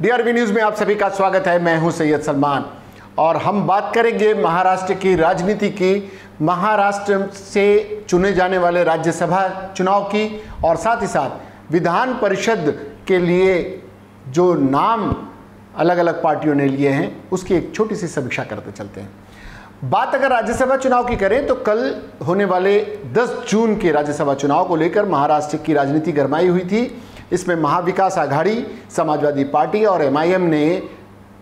DRB news में आप सभी का स्वागत है। मैं हूं सैयद सलमान और हम बात करेंगे महाराष्ट्र की राजनीति की, महाराष्ट्र से चुने जाने वाले राज्यसभा चुनाव की और साथ ही साथ विधान परिषद के लिए जो नाम अलग अलग पार्टियों ने लिए हैं उसकी एक छोटी सी समीक्षा करते चलते हैं। बात अगर राज्यसभा चुनाव की करें तो कल होने वाले 10 जून के राज्यसभा चुनाव को लेकर महाराष्ट्र की राजनीति गरमाई हुई थी। इसमें महाविकास आघाड़ी, समाजवादी पार्टी और एमआईएम ने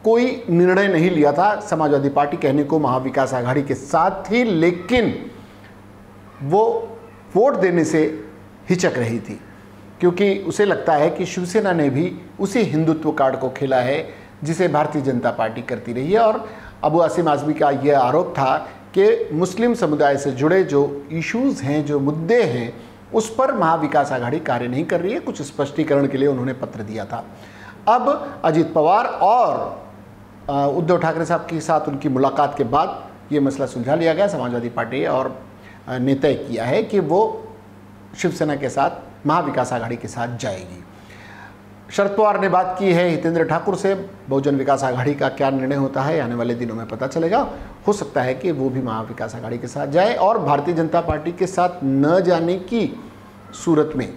कोई निर्णय नहीं लिया था। समाजवादी पार्टी कहने को महाविकास आघाड़ी के साथ थी, लेकिन वो वोट देने से हिचक रही थी क्योंकि उसे लगता है कि शिवसेना ने भी उसी हिंदुत्व कार्ड को खेला है जिसे भारतीय जनता पार्टी करती रही है। और अबू आसिम आज़मी का यह आरोप था कि मुस्लिम समुदाय से जुड़े जो इश्यूज़ हैं, जो मुद्दे हैं, उस पर महाविकास आघाड़ी कार्य नहीं कर रही है। कुछ स्पष्टीकरण के लिए उन्होंने पत्र दिया था। अब अजित पवार और उद्धव ठाकरे साहब के साथ उनकी मुलाकात के बाद ये मसला सुलझा लिया गया। समाजवादी पार्टी और ने तय किया है कि वो शिवसेना के साथ महाविकास आघाड़ी के साथ जाएगी। शरद पवार ने बात की है हितेंद्र ठाकुर से। बहुजन विकास आघाड़ी का क्या निर्णय होता है आने वाले दिनों में पता चलेगा। हो सकता है कि वो भी महाविकास आघाड़ी के साथ जाए और भारतीय जनता पार्टी के साथ न जाने की सूरत में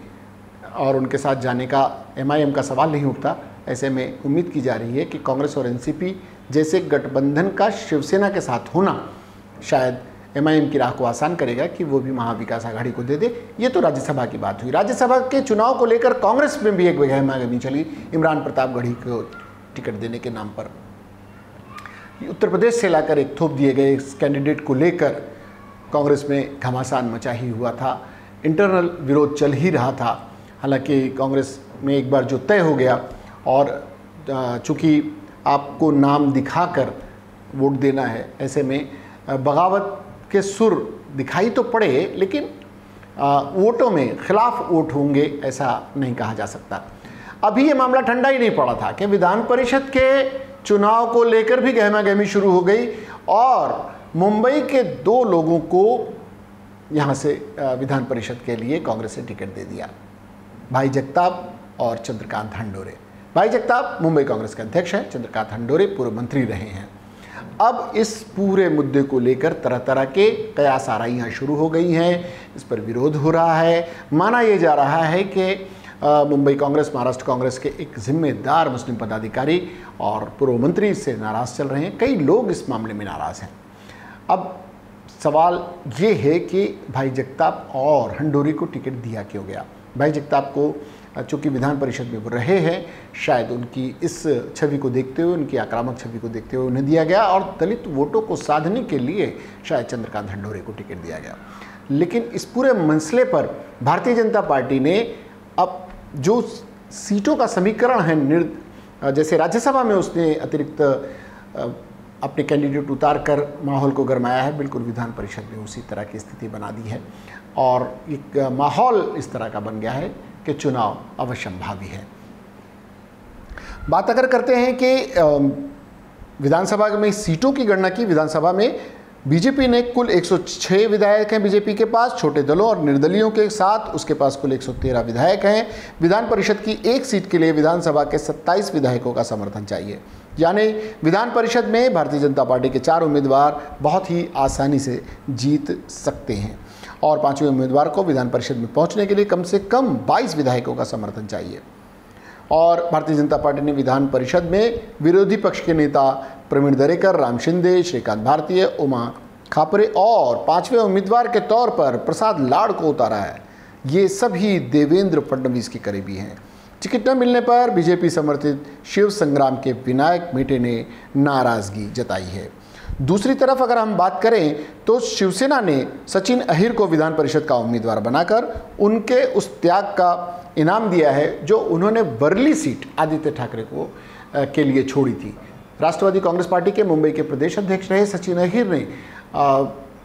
और उनके साथ जाने का एमआईएम का सवाल नहीं उठता। ऐसे में उम्मीद की जा रही है कि कांग्रेस और एनसीपी जैसे गठबंधन का शिवसेना के साथ होना शायद एमआईएम की राह को आसान करेगा कि वो भी महाविकास आघाड़ी को दे दे। ये तो राज्यसभा की बात हुई। राज्यसभा के चुनाव को लेकर कांग्रेस में भी एक गहमागहमी चली इमरान प्रतापगढ़ी को टिकट देने के नाम पर। उत्तर प्रदेश से लाकर एक थोप दिए गए इस कैंडिडेट को लेकर कांग्रेस में घमासान मचा ही हुआ था। इंटरनल विरोध चल ही रहा था। हालांकि कांग्रेस में एक बार जो तय हो गया और चूँकि आपको नाम दिखाकर वोट देना है, ऐसे में बगावत के सुर दिखाई तो पड़े, लेकिन वोटों में खिलाफ वोट होंगे ऐसा नहीं कहा जा सकता। अभी ये मामला ठंडा ही नहीं पड़ा था कि विधान परिषद के चुनाव को लेकर भी गहमागहमी शुरू हो गई और मुंबई के 2 लोगों को यहाँ से विधान परिषद के लिए कांग्रेस ने टिकट दे दिया, भाई जगताप और चंद्रकांत हंडोरे। भाई जगताप मुंबई कांग्रेस के अध्यक्ष हैं, चंद्रकांत हंडोरे पूर्व मंत्री रहे हैं। अब इस पूरे मुद्दे को लेकर तरह तरह के कयास आराइयाँ शुरू हो गई हैं, इस पर विरोध हो रहा है। माना यह जा रहा है कि मुंबई कांग्रेस, महाराष्ट्र कांग्रेस के एक जिम्मेदार मुस्लिम पदाधिकारी और पूर्व मंत्री इससे नाराज़ चल रहे हैं। कई लोग इस मामले में नाराज़ हैं। अब सवाल ये है कि भाई जगताप और हंडोरे को टिकट दिया क्यों गया। भाई जगताप को चूँकि विधान परिषद में वो रहे हैं, शायद उनकी इस छवि को देखते हुए, उनकी आक्रामक छवि को देखते हुए उन्हें दिया गया और दलित वोटों को साधने के लिए शायद चंद्रकांत हंडोरे को टिकट दिया गया। लेकिन इस पूरे मसले पर भारतीय जनता पार्टी ने अब जो सीटों का समीकरण है, जैसे राज्यसभा में उसने अतिरिक्त अपने कैंडिडेट उतार कर माहौल को गरमाया है, बिल्कुल विधान परिषद में उसी तरह की स्थिति बना दी है और एक माहौल इस तरह का बन गया है कि चुनाव अवश्यंभावी है। बात अगर करते हैं कि विधानसभा में सीटों की गणना की, विधानसभा में बीजेपी ने कुल 106 विधायक हैं बीजेपी के पास, छोटे दलों और निर्दलीयों के साथ उसके पास कुल 113 विधायक हैं। विधान परिषद की एक सीट के लिए विधानसभा के 27 विधायकों का समर्थन चाहिए, यानी विधान परिषद में भारतीय जनता पार्टी के 4 उम्मीदवार बहुत ही आसानी से जीत सकते हैं और 5वें उम्मीदवार को विधान परिषद में पहुंचने के लिए कम से कम 22 विधायकों का समर्थन चाहिए। और भारतीय जनता पार्टी ने विधान परिषद में विरोधी पक्ष के नेता प्रवीण दरेकर, राम शिंदे, श्रीकांत भारतीय, उमा खापरे और 5वें उम्मीदवार के तौर पर प्रसाद लाड़ को उतारा है। ये सभी देवेंद्र फडणवीस के करीबी हैं। टिकट न मिलने पर बीजेपी समर्थित शिव संग्राम के विनायक मेटे ने नाराजगी जताई है। दूसरी तरफ अगर हम बात करें तो शिवसेना ने सचिन अहिर को विधान परिषद का उम्मीदवार बनाकर उनके उस त्याग का इनाम दिया है जो उन्होंने वर्ली सीट आदित्य ठाकरे को के लिए छोड़ी थी। राष्ट्रवादी कांग्रेस पार्टी के मुंबई के प्रदेश अध्यक्ष रहे सचिन अहिर ने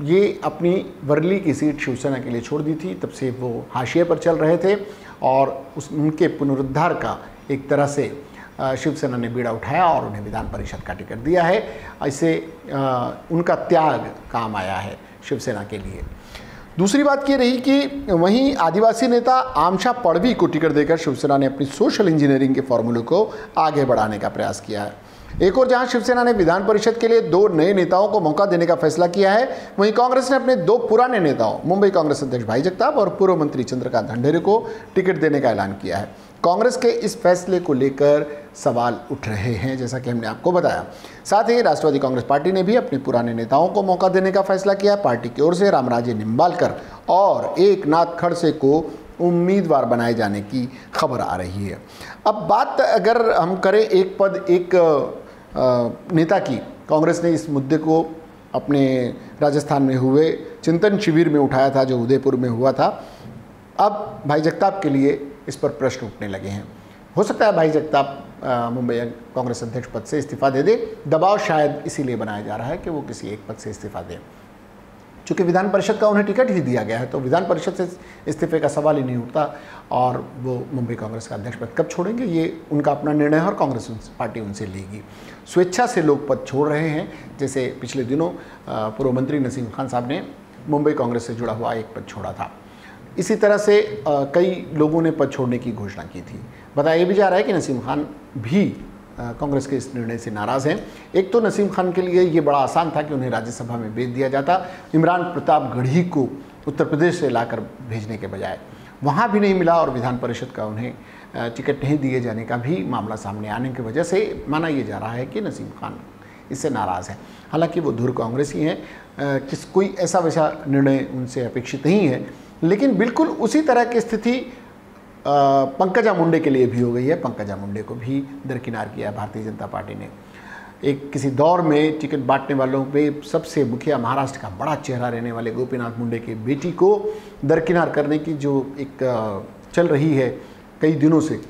ये अपनी वर्ली की सीट शिवसेना के लिए छोड़ दी थी। तब से वो हाशिए पर चल रहे थे और उनके पुनरुद्धार का एक तरह से शिवसेना ने बीड़ा उठाया और उन्हें विधान परिषद का टिकट दिया है। ऐसे उनका त्याग काम आया है शिवसेना के लिए। दूसरी बात ये रही कि वहीं आदिवासी नेता आमशा पड़वी को टिकट देकर शिवसेना ने अपनी सोशल इंजीनियरिंग के फॉर्मूले को आगे बढ़ाने का प्रयास किया है। एक और जहां शिवसेना ने विधान परिषद के लिए 2 नए नेताओं को मौका देने का फैसला किया है, वहीं कांग्रेस ने अपने 2 पुराने नेताओं मुंबई कांग्रेस अध्यक्ष भाई जगताप और पूर्व मंत्री चंद्रकांत खंडेरे को टिकट देने का ऐलान किया है। कांग्रेस के इस फैसले को लेकर सवाल उठ रहे हैं, जैसा कि हमने आपको बताया। साथ ही राष्ट्रवादी कांग्रेस पार्टी ने भी अपने पुराने नेताओं को मौका देने का फैसला किया। पार्टी की ओर से रामराजे निम्बालकर और एकनाथ खड़से को उम्मीदवार बनाए जाने की खबर आ रही है। अब बात अगर हम करें एक पद एक नेता की, कांग्रेस ने इस मुद्दे को अपने राजस्थान में हुए चिंतन शिविर में उठाया था, जो उदयपुर में हुआ था। अब भाई जगताप के लिए इस पर प्रश्न उठने लगे हैं। हो सकता है भाई जगताप मुंबई कांग्रेस अध्यक्ष पद से इस्तीफा दे दे। दबाव शायद इसीलिए बनाया जा रहा है कि वो किसी एक पद से इस्तीफा दें। चूँकि विधान परिषद का उन्हें टिकट ही दिया गया है, तो विधान परिषद से इस्तीफे का सवाल ही नहीं उठता। और वो मुंबई कांग्रेस का अध्यक्ष पद कब छोड़ेंगे, ये उनका अपना निर्णय है और कांग्रेस पार्टी उनसे लेगी। स्वेच्छा से लोग पद छोड़ रहे हैं। जैसे पिछले दिनों पूर्व मंत्री नसीम खान साहब ने मुंबई कांग्रेस से जुड़ा हुआ एक पद छोड़ा था। इसी तरह से कई लोगों ने पद छोड़ने की घोषणा की थी। बताया ये भी जा रहा है कि नसीम खान भी कांग्रेस के इस निर्णय से नाराज़ हैं। एक तो नसीम खान के लिए ये बड़ा आसान था कि उन्हें राज्यसभा में भेज दिया जाता, इमरान प्रतापगढ़ी को उत्तर प्रदेश से लाकर भेजने के बजाय। वहाँ भी नहीं मिला और विधान परिषद का उन्हें टिकट नहीं दिए जाने का भी मामला सामने आने की वजह से माना ये जा रहा है कि नसीम खान इससे नाराज़ है। हालांकि वो धुर कांग्रेसी हैं, कोई ऐसा वैसा निर्णय उनसे अपेक्षित नहीं है। लेकिन बिल्कुल उसी तरह की स्थिति पंकजा मुंडे के लिए भी हो गई है। पंकजा मुंडे को भी दरकिनार किया है भारतीय जनता पार्टी ने। एक किसी दौर में टिकट बांटने वालों में सबसे मुखिया महाराष्ट्र का बड़ा चेहरा रहने वाले गोपीनाथ मुंडे की बेटी को दरकिनार करने की जो एक चल रही है कई दिनों से,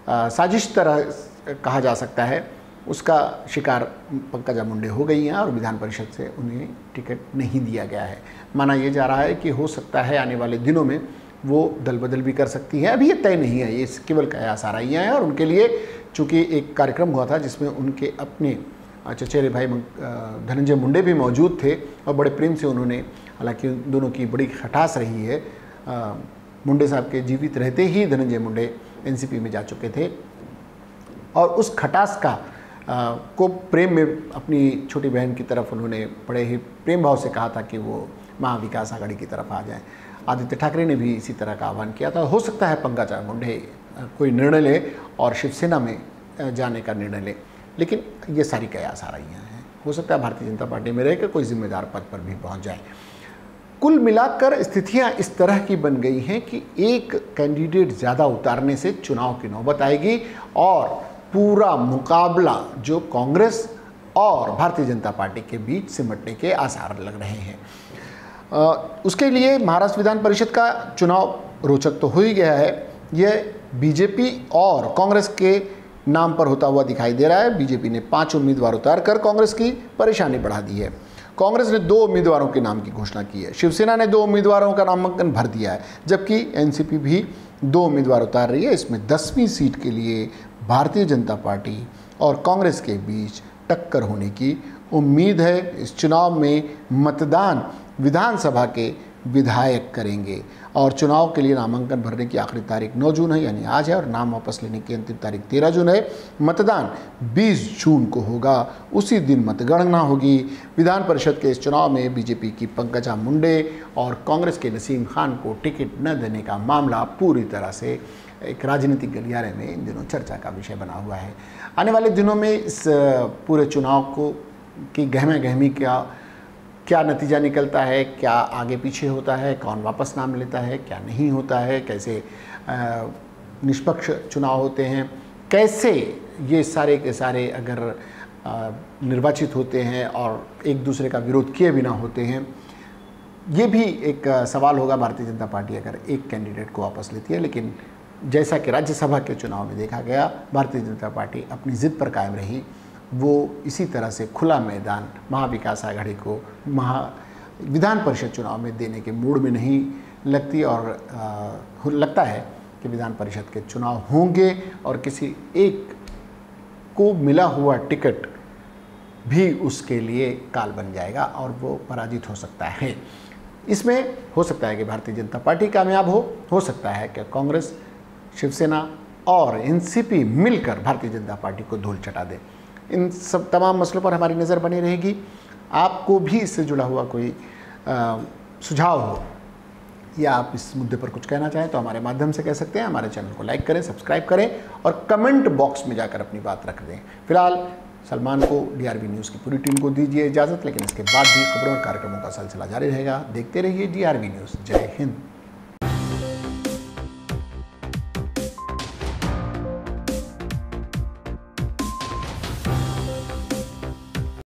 साजिश तरह कहा जा सकता है, उसका शिकार पंकजा मुंडे हो गई हैं और विधान परिषद से उन्हें टिकट नहीं दिया गया है। माना यह जा रहा है कि हो सकता है आने वाले दिनों में वो दल बदल भी कर सकती हैं। अभी ये तय नहीं है, ये केवल कयास आराइयाँ हैं। और उनके लिए चूँकि एक कार्यक्रम हुआ था जिसमें उनके अपने चचेरे भाई धनंजय मुंडे भी मौजूद थे और बड़े प्रेम से उन्होंने, हालांकि दोनों की बड़ी खटास रही है। मुंडे साहब के जीवित रहते ही धनंजय मुंडे एनसीपी में जा चुके थे और उस खटास का को प्रेम में अपनी छोटी बहन की तरफ उन्होंने बड़े ही प्रेम भाव से कहा था कि वो महाविकास आघाड़ी की तरफ आ जाएं। आदित्य ठाकरे ने भी इसी तरह का आह्वान किया था। हो सकता है पंकजा मुंडे कोई निर्णय ले और शिवसेना में जाने का निर्णय ले, लेकिन ये सारी कयास आ रही हैं। हो सकता है भारतीय जनता पार्टी में रहकर कोई जिम्मेदार पद पर भी पहुंच जाए। कुल मिलाकर स्थितियां इस तरह की बन गई हैं कि एक कैंडिडेट ज़्यादा उतारने से चुनाव की नौबत आएगी और पूरा मुकाबला जो कांग्रेस और भारतीय जनता पार्टी के बीच सिमटने के आसार लग रहे हैं। उसके लिए महाराष्ट्र विधान परिषद का चुनाव रोचक तो हो ही गया है। यह बीजेपी और कांग्रेस के नाम पर होता हुआ दिखाई दे रहा है। बीजेपी ने 5 उम्मीदवार उतारकर कांग्रेस की परेशानी बढ़ा दी है। कांग्रेस ने 2 उम्मीदवारों के नाम की घोषणा की है। शिवसेना ने 2 उम्मीदवारों का नामांकन भर दिया है, जबकि एनसीपी भी 2 उम्मीदवार उतार रही है। इसमें 10वीं सीट के लिए भारतीय जनता पार्टी और कांग्रेस के बीच टक्कर होने की उम्मीद है। इस चुनाव में मतदान विधानसभा के विधायक करेंगे और चुनाव के लिए नामांकन भरने की आखिरी तारीख 9 जून है, यानी आज है, और नाम वापस लेने की अंतिम तारीख 13 जून है। मतदान 20 जून को होगा, उसी दिन मतगणना होगी। विधान परिषद के इस चुनाव में बीजेपी की पंकजा मुंडे और कांग्रेस के नसीम खान को टिकट न देने का मामला पूरी तरह से एक राजनीतिक गलियारे में इन दिनों चर्चा का विषय बना हुआ है। आने वाले दिनों में इस पूरे चुनाव को की गहमा गहमी क्या नतीजा निकलता है, क्या आगे पीछे होता है, कौन वापस नाम लेता है, क्या नहीं होता है, कैसे निष्पक्ष चुनाव होते हैं, कैसे ये सारे के सारे अगर निर्वाचित होते हैं और एक दूसरे का विरोध किए बिना होते हैं, ये भी एक सवाल होगा भारतीय जनता पार्टी अगर एक कैंडिडेट को वापस लेती है। लेकिन जैसा कि राज्यसभा के चुनाव में देखा गया, भारतीय जनता पार्टी अपनी ज़िद पर कायम रही। वो इसी तरह से खुला मैदान महाविकास आघाड़ी को विधान परिषद चुनाव में देने के मूड में नहीं लगती और लगता है कि विधान परिषद के चुनाव होंगे और किसी एक को मिला हुआ टिकट भी उसके लिए काल बन जाएगा और वो पराजित हो सकता है। इसमें हो सकता है कि भारतीय जनता पार्टी कामयाब हो सकता है कि कांग्रेस, शिवसेना और एनसीपी मिलकर भारतीय जनता पार्टी को धूल चटा दे। इन सब तमाम मसलों पर हमारी नज़र बनी रहेगी। आपको भी इससे जुड़ा हुआ कोई सुझाव हो या आप इस मुद्दे पर कुछ कहना चाहें तो हमारे माध्यम से कह सकते हैं। हमारे चैनल को लाइक करें, सब्सक्राइब करें और कमेंट बॉक्स में जाकर अपनी बात रख दें। फिलहाल सलमान को, DRV न्यूज़ की पूरी टीम को दीजिए इजाज़त, लेकिन इसके बाद भी खबरों और कार्यक्रमों का सिलसिला जारी रहेगा। देखते रहिए DRV न्यूज़। जय हिंद।